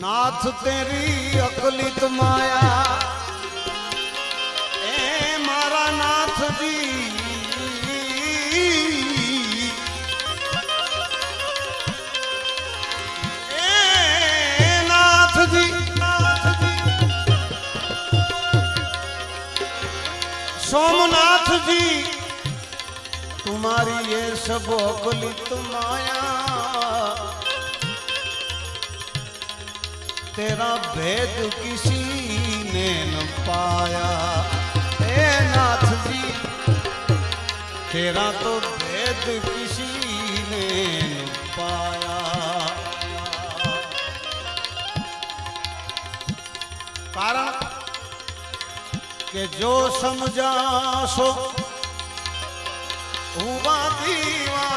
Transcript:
नाथ तेरी अकलित माया ए मारा नाथ जी ए नाथ जी सोमनाथ जी तुम्हारी ये सब अकलित माया तेरा भेद किसी ने न पाया हे नाथ जी तेरा तो भेद किसी ने न पाया। कारण के जो समझा सो हुआ दीवाना